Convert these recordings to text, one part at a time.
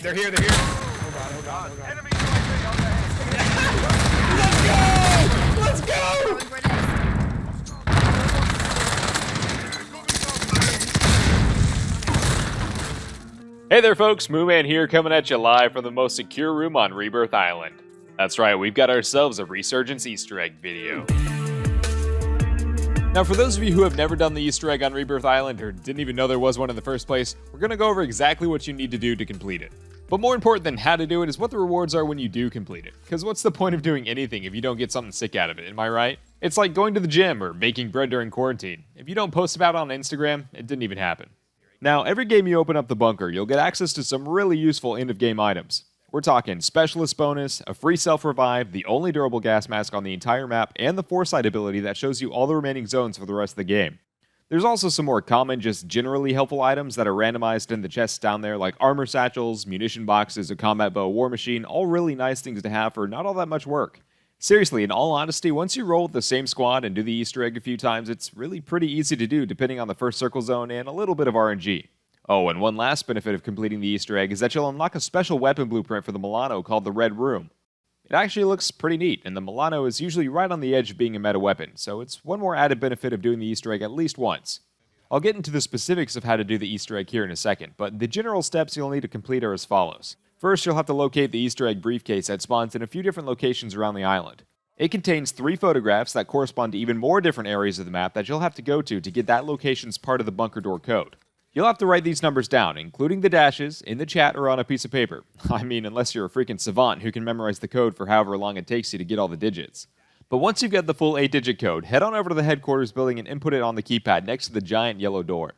they're here. Oh god. Enemy Let's go! Hey there folks, Mooman here coming at you live from the most secure room on Rebirth Island. That's right, we've got ourselves a Resurgence Easter egg video. Now for those of you who have never done the Easter egg on Rebirth Island or didn't even know there was one in the first place, we're going to go over exactly what you need to do to complete it. But more important than how to do it is what the rewards are when you do complete it. Because what's the point of doing anything if you don't get something sick out of it, am I right? It's like going to the gym or baking bread during quarantine. If you don't post about it on Instagram, it didn't even happen. Now, every game you open up the bunker, you'll get access to some really useful end-of-game items. We're talking Specialist bonus, a free self-revive, the only durable gas mask on the entire map, and the Foresight ability that shows you all the remaining zones for the rest of the game. There's also some more common, just generally helpful items that are randomized in the chests down there, like armor satchels, munition boxes, a combat bow, war machine, all really nice things to have for not all that much work. Seriously, in all honesty, once you roll with the same squad and do the Easter egg a few times, it's really pretty easy to do depending on the first circle zone and a little bit of RNG. Oh, and one last benefit of completing the Easter egg is that you'll unlock a special weapon blueprint for the Milano called the Red Room. It actually looks pretty neat, and the Milano is usually right on the edge of being a meta weapon, so it's one more added benefit of doing the Easter egg at least once. I'll get into the specifics of how to do the Easter egg here in a second, but the general steps you'll need to complete are as follows. First, you'll have to locate the Easter egg briefcase that spawns in a few different locations around the island. It contains 3 photographs that correspond to even more different areas of the map that you'll have to go to get that location's part of the bunker door code. You'll have to write these numbers down, including the dashes, in the chat or on a piece of paper. I mean, unless you're a freaking savant who can memorize the code for however long it takes you to get all the digits. But once you've got the full 8-digit code, head on over to the headquarters building and input it on the keypad next to the giant yellow door.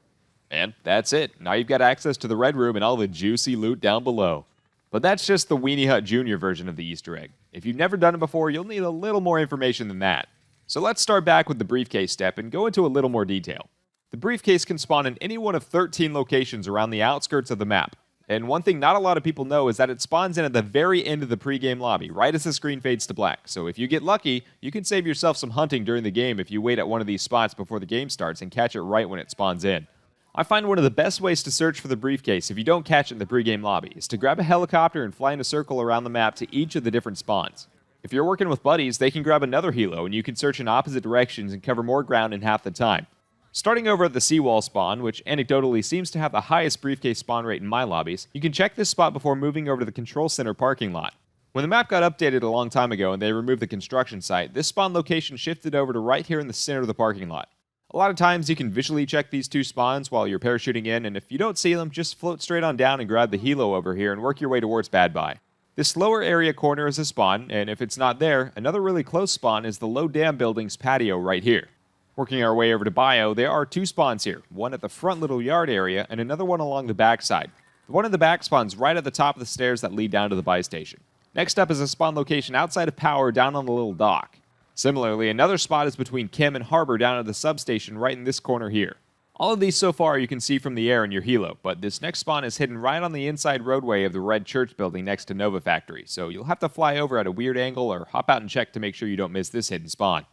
And that's it. Now you've got access to the Red Room and all the juicy loot down below. But that's just the Weenie Hut Jr. version of the Easter egg. If you've never done it before, you'll need a little more information than that. So let's start back with the briefcase step and go into a little more detail. The briefcase can spawn in any one of 13 locations around the outskirts of the map. And one thing not a lot of people know is that it spawns in at the very end of the pre-game lobby, right as the screen fades to black. So if you get lucky, you can save yourself some hunting during the game if you wait at one of these spots before the game starts and catch it right when it spawns in. I find one of the best ways to search for the briefcase if you don't catch it in the pre-game lobby is to grab a helicopter and fly in a circle around the map to each of the different spawns. If you're working with buddies, they can grab another helo and you can search in opposite directions and cover more ground in half the time. Starting over at the seawall spawn, which anecdotally seems to have the highest briefcase spawn rate in my lobbies, you can check this spot before moving over to the control center parking lot. When the map got updated a long time ago and they removed the construction site, this spawn location shifted over to right here in the center of the parking lot. A lot of times you can visually check these 2 spawns while you're parachuting in, and if you don't see them, just float straight on down and grab the helo over here and work your way towards Bad Bye. This lower area corner is a spawn, and if it's not there, another really close spawn is the low dam building's patio right here. Working our way over to Bio, there are 2 spawns here, one at the front little yard area and another one along the back side. The one in the back spawns right at the top of the stairs that lead down to the buy station. Next up is a spawn location outside of Power down on the little dock. Similarly, another spot is between Chem and Harbor down at the substation right in this corner here. All of these so far you can see from the air in your helo, but this next spawn is hidden right on the inside roadway of the red church building next to Nova Factory, so you'll have to fly over at a weird angle or hop out and check to make sure you don't miss this hidden spawn.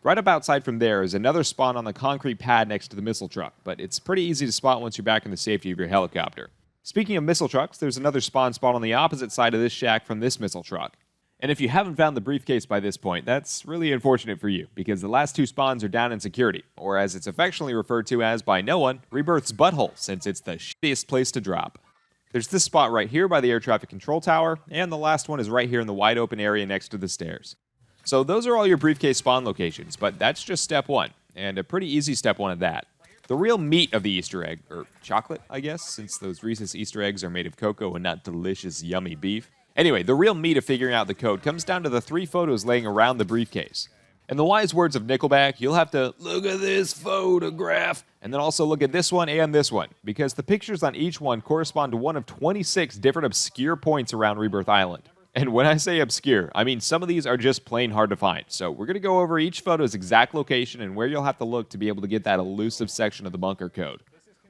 Right up outside from there is another spawn on the concrete pad next to the missile truck, but it's pretty easy to spot once you're back in the safety of your helicopter. Speaking of missile trucks, there's another spawn spot on the opposite side of this shack from this missile truck. And if you haven't found the briefcase by this point, that's really unfortunate for you, because the last 2 spawns are down in security, or as it's affectionately referred to as by no one, Rebirth's butthole, since it's the shittiest place to drop. There's this spot right here by the air traffic control tower, and the last one is right here in the wide open area next to the stairs. So those are all your briefcase spawn locations, but that's just step 1, and a pretty easy step 1 at that. The real meat of the Easter egg, or chocolate, I guess, since those Reese's Easter eggs are made of cocoa and not delicious, yummy beef. Anyway, the real meat of figuring out the code comes down to the 3 photos laying around the briefcase. In the wise words of Nickelback, you'll have to look at this photograph, and then also look at this one and this one, because the pictures on each one correspond to one of 26 different obscure points around Rebirth Island. And when I say obscure, I mean some of these are just plain hard to find. So we're going to go over each photo's exact location and where you'll have to look to be able to get that elusive section of the bunker code.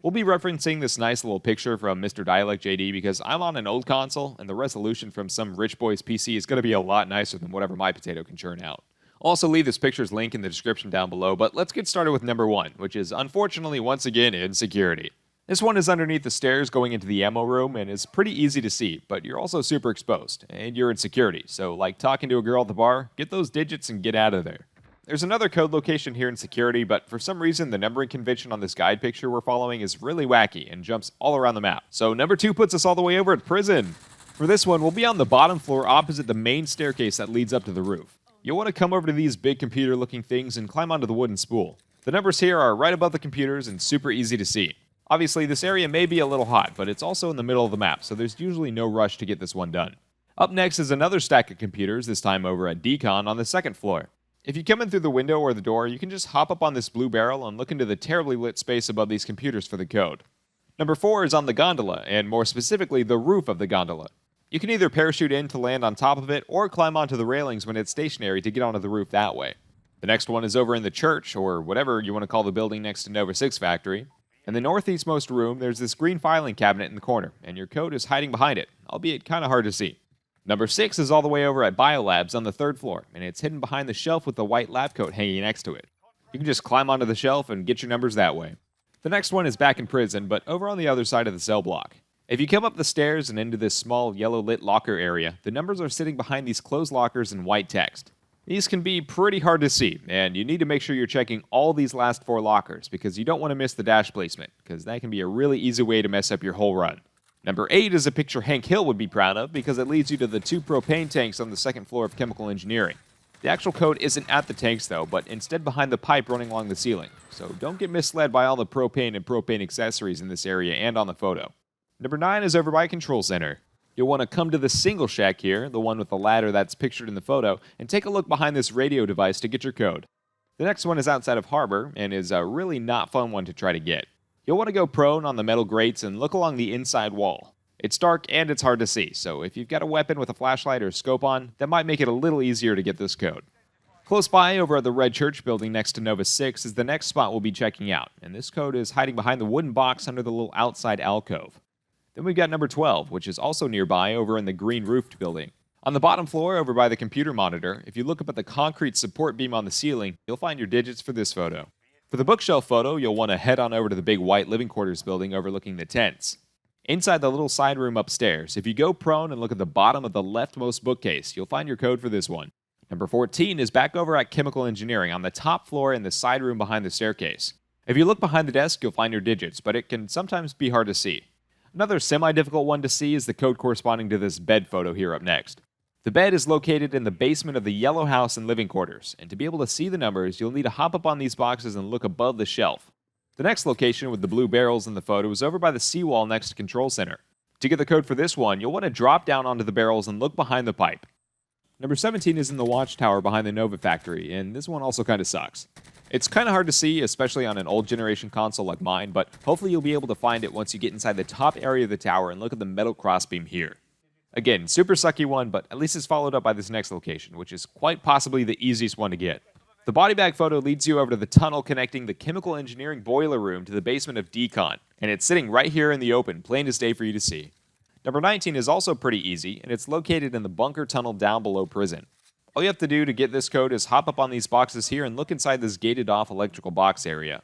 We'll be referencing this nice little picture from Mr. Dialect JD because I'm on an old console and the resolution from some rich boy's PC is going to be a lot nicer than whatever my potato can churn out. I'll also leave this picture's link in the description down below, but let's get started with number 1, which is unfortunately once again in security. This one is underneath the stairs going into the ammo room and is pretty easy to see, but you're also super exposed, and you're in security, so like talking to a girl at the bar, get those digits and get out of there. There's another code location here in security, but for some reason the numbering convention on this guide picture we're following is really wacky and jumps all around the map. So number 2 puts us all the way over at prison. For this one, we'll be on the bottom floor opposite the main staircase that leads up to the roof. You'll want to come over to these big computer looking things and climb onto the wooden spool. The numbers here are right above the computers and super easy to see. Obviously, this area may be a little hot, but it's also in the middle of the map, so there's usually no rush to get this one done. Up next is another stack of computers, this time over at Decon on the 2nd floor. If you come in through the window or the door, you can just hop up on this blue barrel and look into the terribly lit space above these computers for the code. Number 4 is on the gondola, and more specifically, the roof of the gondola. You can either parachute in to land on top of it, or climb onto the railings when it's stationary to get onto the roof that way. The next one is over in the church, or whatever you want to call the building next to Nova 6 Factory. In the northeastmost room, there's this green filing cabinet in the corner, and your code is hiding behind it, albeit kind of hard to see. Number 6 is all the way over at Biolabs on the 3rd floor, and it's hidden behind the shelf with the white lab coat hanging next to it. You can just climb onto the shelf and get your numbers that way. The next one is back in prison, but over on the other side of the cell block. If you come up the stairs and into this small yellow lit locker area, the numbers are sitting behind these closed lockers in white text. These can be pretty hard to see, and you need to make sure you're checking all these last 4 lockers because you don't want to miss the dash placement, because that can be a really easy way to mess up your whole run. Number 8 is a picture Hank Hill would be proud of because it leads you to the 2 propane tanks on the 2nd floor of chemical engineering. The actual code isn't at the tanks though, but instead behind the pipe running along the ceiling, so don't get misled by all the propane and propane accessories in this area and on the photo. Number 9 is over by Control Center. You'll want to come to the single shack here, the one with the ladder that's pictured in the photo, and take a look behind this radio device to get your code. The next one is outside of Harbor, and is a really not fun one to try to get. You'll want to go prone on the metal grates and look along the inside wall. It's dark and it's hard to see, so if you've got a weapon with a flashlight or scope on, that might make it a little easier to get this code. Close by, over at the Red Church building next to Nova 6, is the next spot we'll be checking out, and this code is hiding behind the wooden box under the little outside alcove. Then we've got number 12, which is also nearby over in the green roofed building. On the bottom floor, over by the computer monitor, if you look up at the concrete support beam on the ceiling, you'll find your digits for this photo. For the bookshelf photo, you'll want to head on over to the big white living quarters building overlooking the tents. Inside the little side room upstairs, if you go prone and look at the bottom of the leftmost bookcase, you'll find your code for this one. Number 14 is back over at chemical engineering on the top floor in the side room behind the staircase. If you look behind the desk, you'll find your digits, but it can sometimes be hard to see. Another semi-difficult one to see is the code corresponding to this bed photo here up next. The bed is located in the basement of the yellow house and living quarters, and to be able to see the numbers, you'll need to hop up on these boxes and look above the shelf. The next location with the blue barrels in the photo is over by the seawall next to Control Center. To get the code for this one, you'll want to drop down onto the barrels and look behind the pipe. Number 17 is in the watchtower behind the Nova factory, and this one also kind of sucks. It's kind of hard to see, especially on an old generation console like mine, but hopefully you'll be able to find it once you get inside the top area of the tower and look at the metal crossbeam here. Again, super sucky one, but at least it's followed up by this next location, which is quite possibly the easiest one to get. The body bag photo leads you over to the tunnel connecting the chemical engineering boiler room to the basement of Decon, and it's sitting right here in the open, plain as day for you to see. Number 19 is also pretty easy, and it's located in the bunker tunnel down below prison. All you have to do to get this code is hop up on these boxes here and look inside this gated off electrical box area.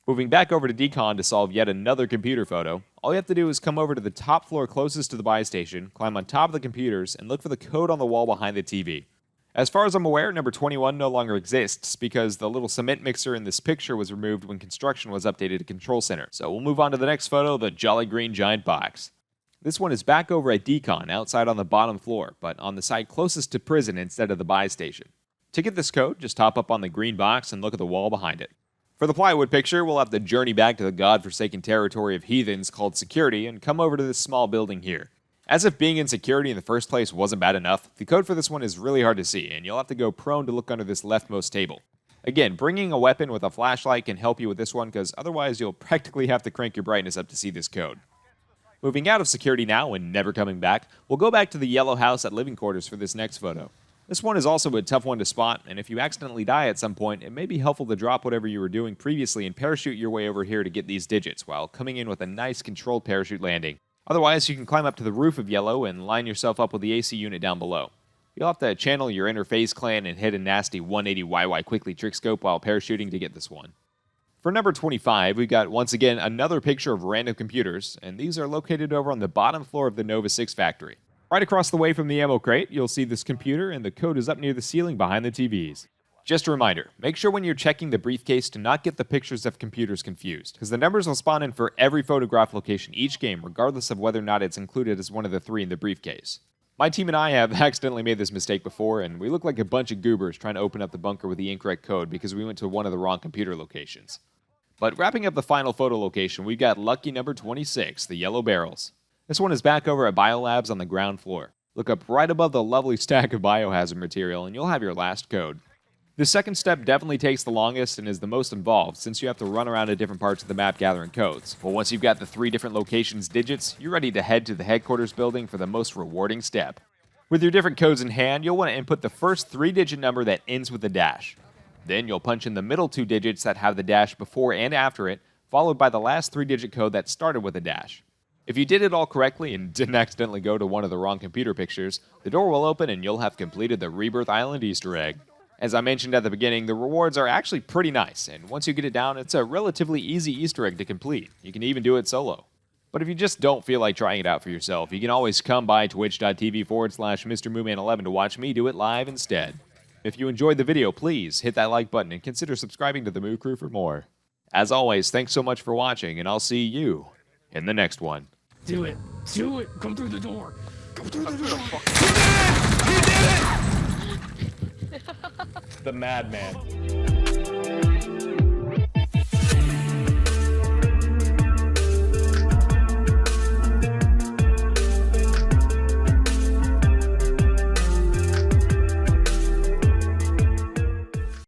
Moving back over to Decon to solve yet another computer photo, all you have to do is come over to the top floor closest to the buy station, climb on top of the computers, and look for the code on the wall behind the TV. As far as I'm aware, number 21 no longer exists because the little cement mixer in this picture was removed when construction was updated to Control Center. So we'll move on to the next photo, the jolly green giant box. This one is back over at Decon, outside on the bottom floor, but on the side closest to prison instead of the buy station. To get this code, just hop up on the green box and look at the wall behind it. For the plywood picture, we'll have to journey back to the godforsaken territory of heathens called Security and come over to this small building here. As if being in security in the first place wasn't bad enough, the code for this one is really hard to see, and you'll have to go prone to look under this leftmost table. Again, bringing a weapon with a flashlight can help you with this one, because otherwise you'll practically have to crank your brightness up to see this code. Moving out of security now and never coming back, we'll go back to the yellow house at living quarters for this next photo. This one is also a tough one to spot, and if you accidentally die at some point, it may be helpful to drop whatever you were doing previously and parachute your way over here to get these digits, while coming in with a nice controlled parachute landing. Otherwise, you can climb up to the roof of yellow and line yourself up with the AC unit down below. You'll have to channel your inner FaZe clan and hit a nasty 180YY quickly trick scope while parachuting to get this one. For number 25, we've got, once again, another picture of random computers, and these are located over on the bottom floor of the Nova 6 factory. Right across the way from the ammo crate, you'll see this computer, and the code is up near the ceiling behind the TVs. Just a reminder, make sure when you're checking the briefcase to not get the pictures of computers confused, because the numbers will spawn in for every photograph location each game, regardless of whether or not it's included as one of the 3 in the briefcase. My team and I have accidentally made this mistake before, and we look like a bunch of goobers trying to open up the bunker with the incorrect code because we went to one of the wrong computer locations. But wrapping up the final photo location, we've got lucky number 26, the yellow barrels. This one is back over at Biolabs on the ground floor. Look up right above the lovely stack of biohazard material and you'll have your last code. The second step definitely takes the longest and is the most involved since you have to run around to different parts of the map gathering codes. But once you've got the 3 different locations' digits, you're ready to head to the headquarters building for the most rewarding step. With your different codes in hand, you'll want to input the first 3-digit number that ends with a dash. Then you'll punch in the middle 2 digits that have the dash before and after it, followed by the last 3-digit code that started with a dash. If you did it all correctly and didn't accidentally go to one of the wrong computer pictures, the door will open and you'll have completed the Rebirth Island Easter egg. As I mentioned at the beginning, the rewards are actually pretty nice, and once you get it down, it's a relatively easy Easter egg to complete. You can even do it solo. But if you just don't feel like trying it out for yourself, you can always come by twitch.tv/MrMooMan11 to watch me do it live instead. If you enjoyed the video, please hit that like button and consider subscribing to the Moo Crew for more. As always, thanks so much for watching, and I'll see you in the next one. Do it! Do it! Come through the door! Come through the door! He did it! The madman.